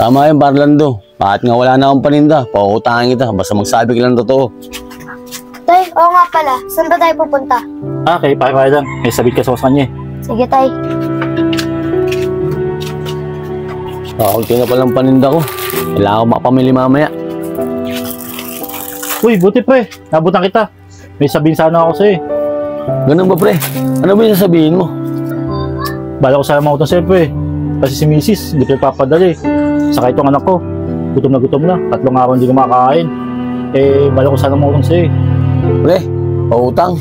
Tama yun, Barlando. Bakit nga wala na akong paninda? Pautangin kita, basta magsabi ka lang totoo. Tay, oo nga pala. Saan ba tayo pupunta? Okay, pakipaya lang. May sabit ka sa kanya eh. Sige, tay. Kakunti na palang paninda ko. Kailangan ko makapamili mamaya. Uy, buti pre. Nabutan kita. May sabihin sana ako sa'yo eh. Ganun ba, pre? Ano ba yung sasabihin mo? Bala ko sana mautang sa'yo pre. Kasi si Mrs. hindi ko papadali. Saka itong anak ko. Gutom na. 3 araw hindi kumakain. Eh, bala ko sana mautang sa'yo eh. Pre, pautang.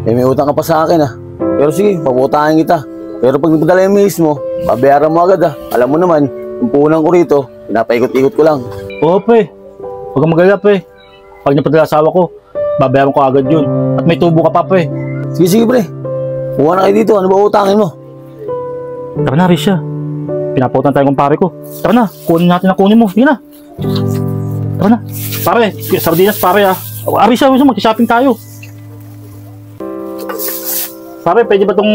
May utang ka pa sa akin ah. Pero sige, paputangin kita. Pero pag napadala yung miss mo, babayaran mo agad ah. Alam mo naman, yung puhunan ko rito, pinapaikot-ikot ko lang. Oo pre. Huwag kang magalala pre. Pag napadala asawa ko, babayaran ko agad yun. At may tubo ka pa pre. Sige pre. Kuha na kayo dito. Ano ba utangin mo? Tara na, Risha. Pinapautang tayo ng pare ko. Tara na, kunin natin ang kunin mo. Sige na. Tara na. Pare, sardinas pare ah. Risha, mag-shopping tayo. Pare, pwede ba itong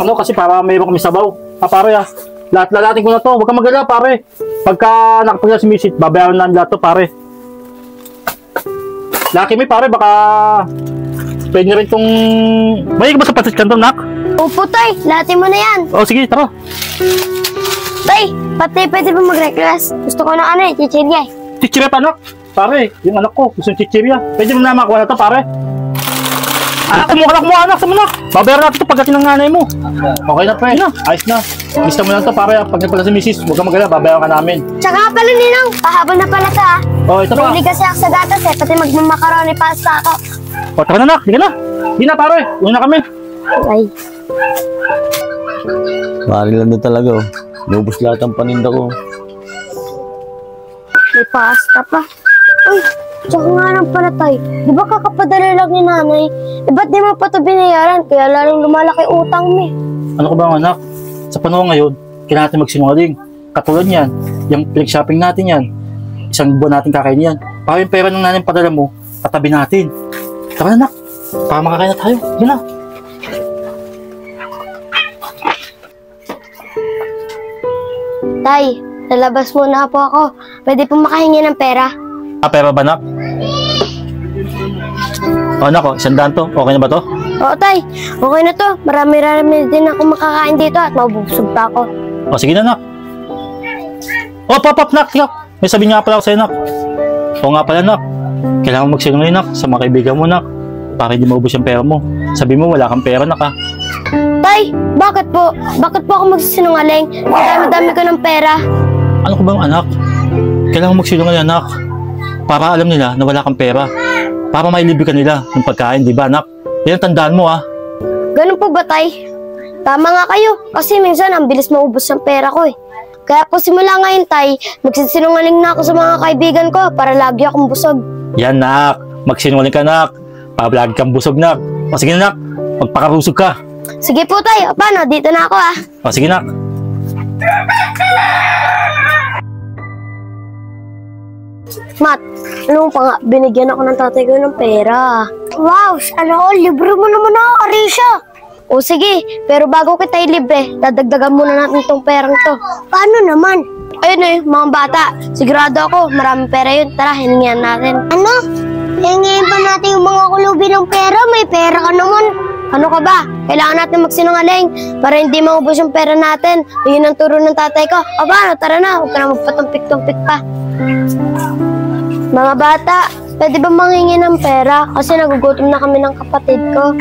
ano kasi para mayroon kami sabaw? Pare ah. Lahat-lalatin ko na to. Huwag kang magalala pare. Pagka nakapagla si Misit, babayaran namin lahat to pare. Laki may pare, baka pwede rin itong... May ka ba sa patis kanto, nak? Opo, tay. Lahatin mo na yan. O sige, tara. Tay, pati pwede ba mag-request? Gusto ko na ano eh, chichirya eh. Chichirya pa, anak. Pare, yung anak ko, gusto yung chichirya. Pwede mo na makuha na to, pare. Anak mo, anak mo, anak. Babayaran natin ito pagdating ng nanay mo. Okay na, pre. Ayos na. Lista mo lang ito, pare. Pag nagpala si Mrs., huwag kang magala, babayaran ka namin. Tsaka pala, Ninang. Pahabol na pala ta ah. Oh, ito pa. Bili kasi ako sa gatas eh, pati magmamakaroni pasta ako. O, tara na, anak. Hindi na. Hindi na, pare. Uwi na kami. Ay. Barlando talaga oh. Nubos lahat ang paninda ko. May pasta pa. Uy, tsaka nga lang pala tay. Di ba kakapadala lang ni nanay? Eh ba't di mo pa ito binayaran? Kaya lalong lumalaki utang mo eh. Ano ko ba, anak? Sa panahon ngayon, kailangan natin magsinungaling. Katulad niyan, yung pinag-shopping natin yan. Isang buwan natin kakain yan. Para yung pera ng nanay padala mo, patabi natin. Tara na, anak. Para makakain na tayo. Yun na. Tay, lalabas muna po ako. Pwede po makahingi ng pera. Pera ba, anak? O, anak, 100 to. Okay na ba to? Oo tay, okay na to. Marami-rami din ako makakain dito at mabubusog pa ako. O, sige na, anak. O, pop, nak. May sabihin nga pala ako sa'yo, nak. O nga pala, nak. Kailangan magsinungaling, nak, sa mga kaibigan mo, nak. Para hindi maubos yung pera mo. Sabi mo, wala kang pera, nak, ha? Tay, bakit po? Bakit po ako magsisinungaling? Dami-dami ko ng pera. Ano ko bang anak? Kailangan magsinungaling, anak. Para alam nila na wala kang pera. Para mailibre ka nila ng pagkain, di ba, anak? Yan ang tandaan mo, ha? Ganun po ba, tay? Tama nga kayo. Kasi minsan, ang bilis maubos ang pera ko eh. Kaya po simula ngayon, tay, magsisinungaling na ako sa mga kaibigan ko para lagi akong busog. Yan, nak. Magsinungaling ka, nak. Para lagi kang busog, nak. O, sige, nak. Magpakarusog ka. Sige po, tay. O, paano? Dito na ako, ah. O, sige, nak. Mat, alam mo pa nga, binigyan ako ng tatay ko ng pera. Wow, sana all, libre mo naman ako, Arisha. O sige, pero bago kita ilibre, dadagdagan muna natin tong perang to. Paano naman? Ayun eh, mga bata, sigurado ako, maraming pera yun. Tara, hiningihan natin. Ano? Hiningihan pa natin yung mga kulubi ng pera, may pera ka naman. Ano ka ba? Kailangan natin magsinungaling para hindi maubos yung pera natin. Yun ang turo ng tatay ko. O paano? Tara na, huwag ka na magpatumpik-tumpik pa. Mga bata, pwede ba manghingi ng pera? Kasi nagugutom na kami ng kapatid ko.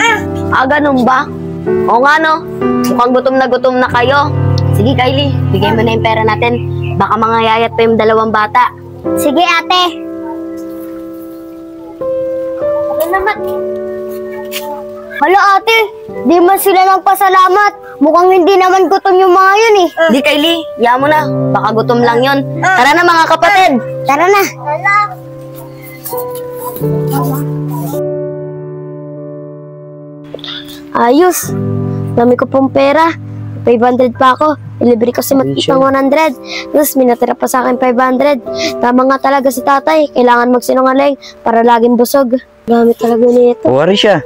Ganun ba? Oo nga no, mukhang gutom na kayo. Sige Kylie, bigay mo na yung pera natin. Baka mangayayat pa yung 2 bata. Sige ate. Ano naman? Hala ate, di man sila nagpasalamat. Mukhang hindi naman gutom yung mga yun eh. Di Kylie, hiya mo na. Baka gutom lang yun. Tara na mga kapatid. Tara na. Ayos. Dami ko pong pera. 500 pa ako. Ilibre ko si Matitang 100. Tapos minatira pa sa akin 500. Tama nga talaga si tatay. Kailangan magsinungaling para laging busog. Gamit talaga nito. O, Arisha,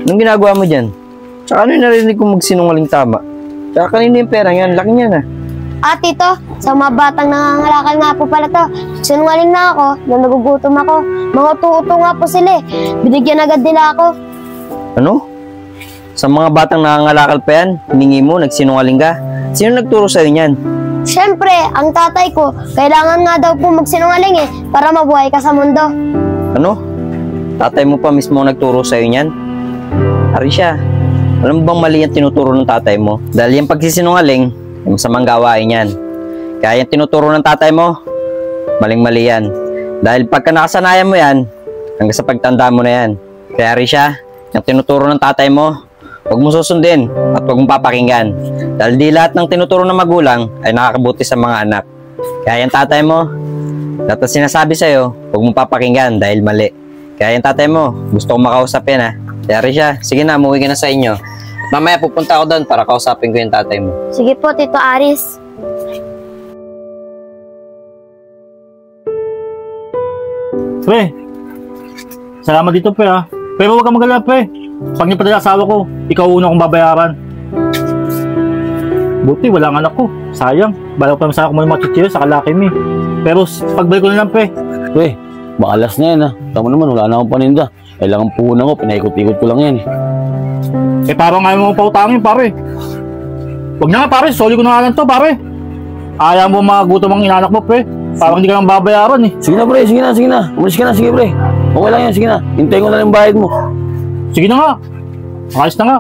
anong ginagawa mo dyan? Tsaka ano yung narinig kong magsinungaling tama? Tsaka kanina yung pera yan, laki niya na. Tito, sa mga batang nangangalakal nga po pala to. Sinungaling na ako, na nagugutom ako. Mga uto-uto nga po sila eh. Binigyan agad nila ako. Ano? Sa mga batang nangangalakal pa yan, hiningi mo, nagsinungaling ka. Sino nagturo sa'yo niyan? Siyempre, ang tatay ko, kailangan nga daw po magsinungaling eh, para mabuhay ka sa mundo. Ano? Tatay mo pa mismo ang nagturo sa'yo niyan? Arisha, alam mo bang mali ang tinuturo ng tatay mo? Dahil yung pagsisinungaling, yung masamang gawain yan. Kaya yung tinuturo ng tatay mo, maling-mali yan. Dahil pagka nakasanayan mo yan, hanggang sa pagtanda mo na yan. Kaya Arisha, yung tinuturo ng tatay mo, huwag mo susundin at huwag mo papakinggan. Dahil di lahat ng tinuturo ng magulang ay nakakabuti sa mga anak. Kaya yung tatay mo, lahat na sinasabi sa'yo, huwag mo papakinggan dahil mali. Kaya yung tatay mo, gusto kong makausapin ha. Kaya Arisha, sige na, umuwi ka na sa inyo. Mamaya pupunta ako doon para kausapin ko yung tatay mo. Sige po, Tito Aris. Pre, salamat dito pre ha. Pero huwag kang magalala pre. Pag nipadala asawa ko, ikaw una kong babayaran. Buti, wala ang anak ko. Sayang. Bala ko pa masaya ko muna mga chichiro sa kalaki mi. Pero pagbalik ko na lang pre. Pre, makalas na yan ha. Tama naman, wala na akong paninda. Kailangan puhunan ko, pinaikot-ikot ko lang yan eh. Eh parang ayaw mo pautangin pare. Huwag na nga pare, soli ko na nga lang to pare. Ayaw mo magutom ang inanak mo pre. Parang hindi ka lang babayaran eh. Sige na pre, sige na, sige na. Umalis ka na, sige pre. Okay lang yan, sige na. Hintayin ko na lang yung bayad mo. Sige na nga. Ayos na nga.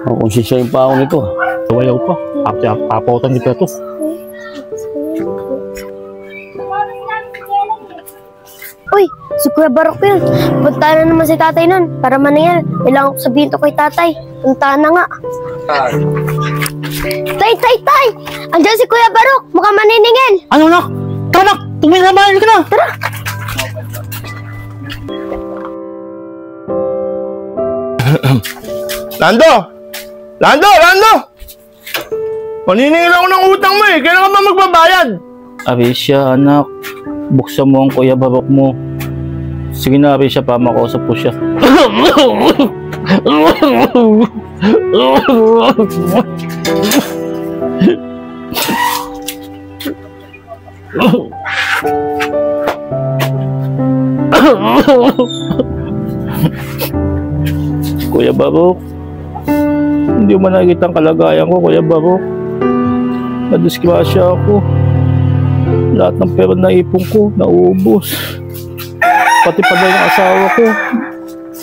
Kung sisyahin pa ako nito. Tawayaw pa. Papautan kita to. Uy, si Kuya Barok yun. Punta na naman si tatay nun. Para manayal, kailangan ko sabihin to kay tatay. Punta na nga. Tay! Andiyan si Kuya Barok. Mukhang maniningil. Ano nak? Tara nak! Tumingin na mahal ka na! Tara! Lando! Paniningil ako ng utang mo eh. Kailan ka ba magbabayad? Arisha, anak. Buksan mo ang Kuya Barok mo. Sige na, Arisha, pa makausap ko siya. Kuya Barok, hindi mo nakikita ang kalagayan ko, Kuya Barok. Nadisgrasya ako. Lahat ng pera na ipon ko, nauubos. Pati pa ng asawa ko.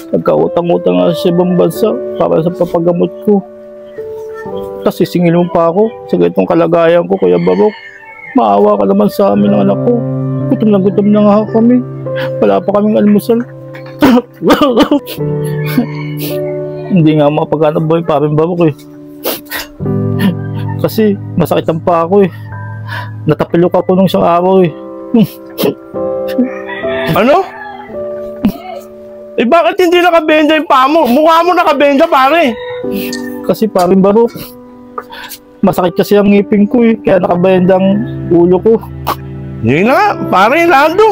Nagkautang-utang nga sa ibang bansa para sa papagamot ko. Tapos sisingil mo pa ako sa ganitong kalagayan ko, Kuya Barok. Maawa ka naman sa amin ng anak ko. Gutom na nga kami. Wala pa kaming almusal. Hindi nga makapaghanap buhay pa rin, Barok eh. Kasi masakit ang pa ako eh. Natapilok ako nung isang araw eh. Ano? Eh bakit hindi nakabenda yung paa mo? Mukha mo nakabenda pare. Kasi paring Barok, masakit kasi ang ngipin ko eh. Kaya nakabenda ang ulo ko. Hindi na, pare, Lando.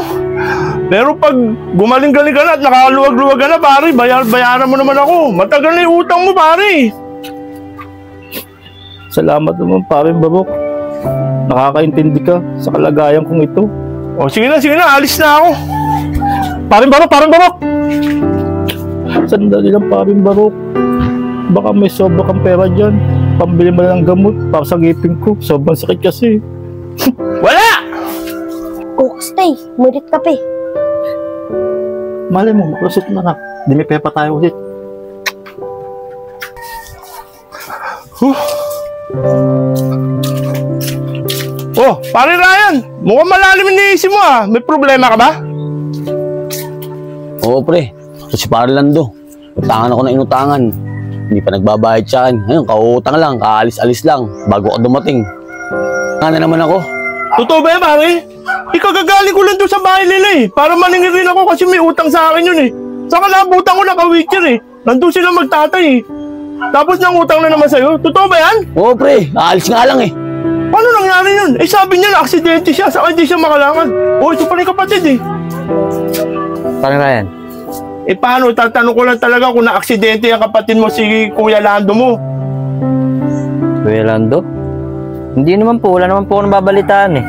Pero pag gumaling-galing ka na at nakaluwag-luwag ka na, pare, bayaran mo naman ako. Matagal na yung utang mo, pare. Salamat naman paring Barok. Nakakaintindi ka sa kalagayan kong ito. O sige na, alis na ako. Paring Barok! Sandali lang paring Barok. Baka may sobra kang pera dyan. Pambili mo na ng gamot para sa ngipin ko. Sobrang sakit kasi. Wala! Stay, mulit ka pa eh. Malay mo, makrasot na nga. Di may pepa tayo ulit. Oh, pare Ryan, mukhang malalim yung iniisip mo ah. May problema ka ba? Oo pre, ito si Pare Lando. Utangan ako ng inutangan. Hindi pa nagbabayad sa akin. Ngayon, kautang lang, kaalis-alis lang, bago ako dumating. Nga na naman ako. Totoo ba yan, pare? Ikagagaling ko lang doon sa bahay nila eh. Para maningil rin ako kasi may utang sa akin yun eh. Saka nabutan ko na ka-witcher eh. Nandun sila magtatay eh. Tapos nang utang na naman sa'yo. Totoo ba yan? Oo pre, aalis nga lang eh. Paano nangyari yun? Eh sabi niya na aksidente siya, saka hindi siya makalakad. Oh, ito pa rin kapatid eh. Paring Ryan, Eh paano? Tatanong ko lang talaga kung na-aksidente ang kapatid mo si Kuya Lando mo. Kuya Lando? Hindi naman po, wala naman po akong babalitaan eh.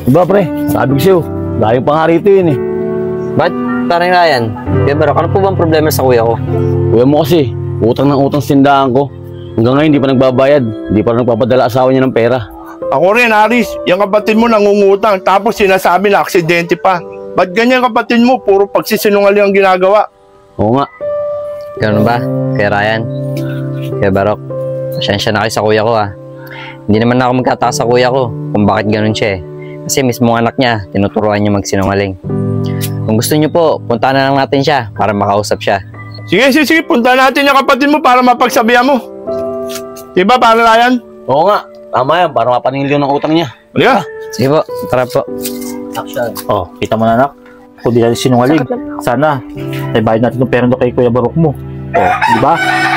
Diba pre, sabi ko sa'yo, dahil pa nga rito yun eh. Ba't parang Ryan? Kuya Barok, ano po bang problema sa kuya ko? Kuya mo kasi, utang ng utang sa tindahan ko. Hanggang ngayon, hindi pa nagbabayad. Hindi pa nagpapadala asawa niya ng pera. Ako rin, Aris. Yung kapatid mo nangungutang, tapos sinasabi na aksidente pa. Ba't ganyan kapatid mo? Puro pagsisinungaling ang ginagawa. Oo nga. Ganun ba? Kuya Ryan? Kuya Barok, pasensya na kayo sa kuya ko ah. Hindi naman ako magkataas sa kuya ko kung bakit ganun siya eh. Kasi mismo anak niya, tinuturuan niya magsinungaling. Kung gusto niyo po, puntahan na lang natin siya para makausap siya. Sige. Punta natin yung kapatid mo para mapagsabihan mo. Diba, para Ryan? Oo nga. Tama yan, para mapaningil ng utang niya. Halika. Sige po, tara po. Oh, kita mo na anak. Kung di natin sinungaling, sana ay bayad natin itong pera na kay Kuya Barok mo. Oh, di ba?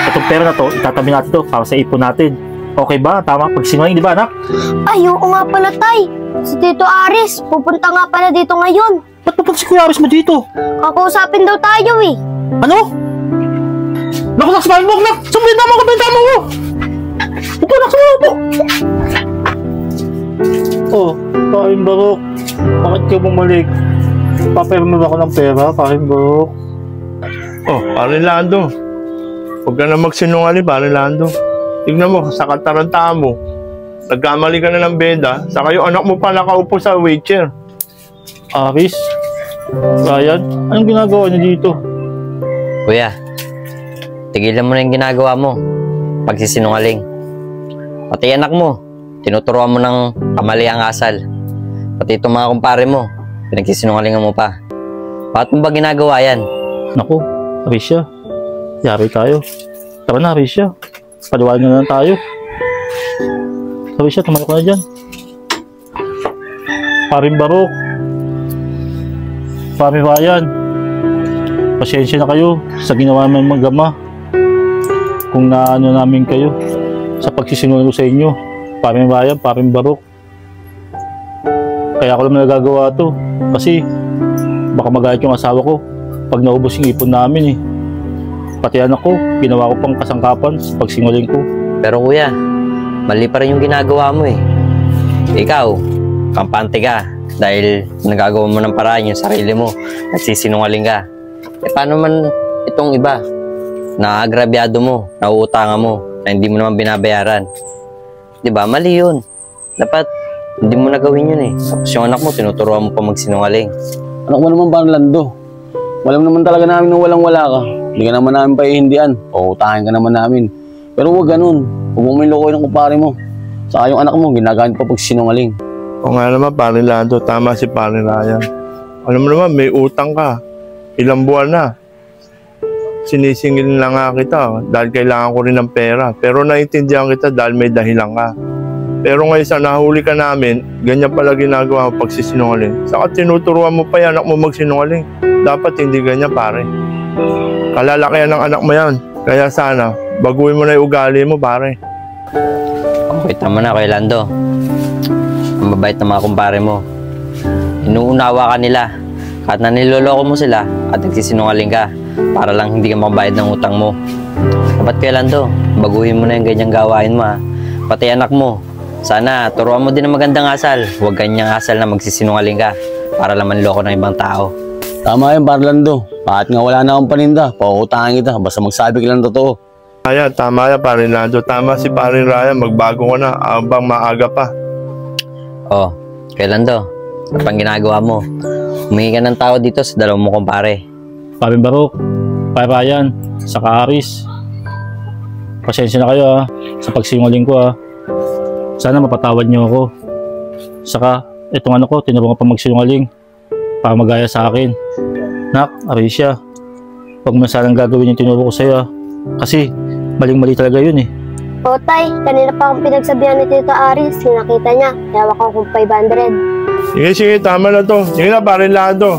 Itong pera na to, itatabi natin to para sa ipon natin. Okay ba? Tama? Pag sinungaling, di ba anak? Ay, oo nga pala, Tay. Si Tito Aris, pupunta nga pala dito ngayon. Ba't papunta si Kuya Aris mo dito? Kakausapin daw tayo eh. Ano? Naku, nak, sabahin mo, nak! Sabahin naman ko, bentama mo! Upo, nak, sabahin mo! Oh, Kain Barok. Bakit ka bumalik? Papirma ba ako ng pera, Kain Barok? Oh, pare Lando. Huwag ka na magsinungaling, pare Lando. Tignan mo, sa katarantahan mo. Nagkamali ka na ng beda, saka yung anak mo pa nakaupo sa wheelchair. Aris? Ryan? Anong ginagawa niyo dito? Kuya, tigilan mo na yung ginagawa mo. Pagsisinungaling. Pati anak mo, tinuturuan mo ng kamaliang asal. Pati itong mga kumpare mo, pinagsisinungalingan mo pa. Bakit mo ba ginagawa yan? Naku, Arisha. Yari tayo. Tara na, Arisha. Paliwanag na lang tayo. Arisha, tumayo ka na dyan. Paring Barok. Paring Ryan. Pasensya na kayo sa ginawa namin mag-ama. Kung naano namin kayo sa pagsisinungaling ko sa inyo. Paring Ryan, Paring Barok. Kaya ako naman nagagawa to. Kasi baka magalit yung asawa ko pag naubos yung ipon namin eh. Pati anak ko, ginawa ko pang kasangkapan sa pagsinungaling ko. Pero kuya, mali pa rin yung ginagawa mo eh. Ikaw, kampante ka dahil nagagawa mo ng paraan yung sarili mo at sisinungaling ka. Eh paano man itong iba? Naagrabyado mo, nauutangan mo, na hindi mo naman binabayaran. Diba? Mali yun. Dapat hindi mo na gawin yun eh. Tapos yung anak mo, tinuturuan mo pa magsinungaling. Anak mo naman parang Lando. Alam naman talaga namin na walang-wala ka. Hindi ka naman namin paihindian. O utangin ka naman namin. Pero huwag ganun. Huwag mo may lokoy ng kumpare mo. Saka yung anak mo, ginagamit pa pag sinungaling. O nga naman, pare Lando, tama si pare Ryan. Alam mo naman, may utang ka. Ilang buwan na. Sinisingil na nga kita dahil kailangan ko rin ng pera. Pero naiintindihan kita dahil may dahilan ka. Pero ngayon sa nahuli ka namin, ganyan pala ginagawa mo pagsisinungaling. Saka tinuturuan mo pa yan anak mo magsinungaling. Dapat hindi ganyan, pare. Kalalakihan ng anak mo yan. Kaya sana, baguhin mo na yung ugali mo, pare. Wait naman na kay Lando. Ang mabait ng mga kumpare mo. Inuunawa ka nila. Kahit na niloloko mo sila at nagsisinungaling ka para lang hindi ka makabayad ng utang mo. Dapat kay Lando, baguhin mo na yung ganyang gawain mo ha. Pati anak mo. Sana, turuan mo din ng magandang asal. Huwag ganyang asal na magsisinungaling ka para lang manloko ng ibang tao. Tama yan, parang Lando. Kahit nga wala na akong paninda, pautangin kita. Basta magsabi ka lang totoo. Ayan, tama yan, pare Lando. Tama si pare Ryan, magbago ka na habang maaga pa. Oh, kay Lando, ano pang ginagawa mo? Humingi ka ng tao dito sa dalawang mo kumpare. Paring Barok, Paring Ryan, saka Aris. Pasensya na kayo sa pagsinungaling ko Sana mapatawad niyo ako. Saka, itong ano ko, tinuruan ko pa magsinungaling para magaya sa akin. Nak, Arisha, huwag mo sanang gagawin yung tinuro ko sa'yo kasi maling-mali talaga yun eh. O Tay, kanina pa akong pinagsabihan ni Tito Aris. Nakita niya, hawak ko kong 500. Sige, tama na to. Sige na, pare Lando.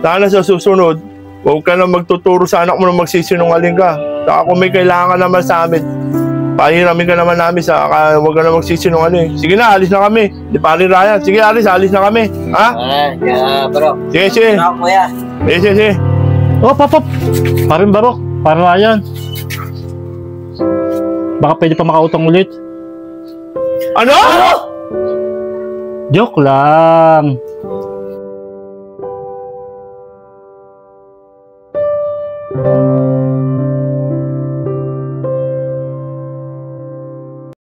Sana sa susunod, huwag ka na magtuturo sa anak mo na magsisinungaling ka. Saka kung may kailangan ka naman sa amin, pahiramin ka naman namin sa huwag ka na magsisinungaling. Sige na, alis na kami. Di pare Ryan. Sige, alis na kami. Ha? Bro. Sige. Sige. Oh, pop. Paring Barok, Paring Ryan. Baka pwede pa makautang ulit. Ano? Joke lang.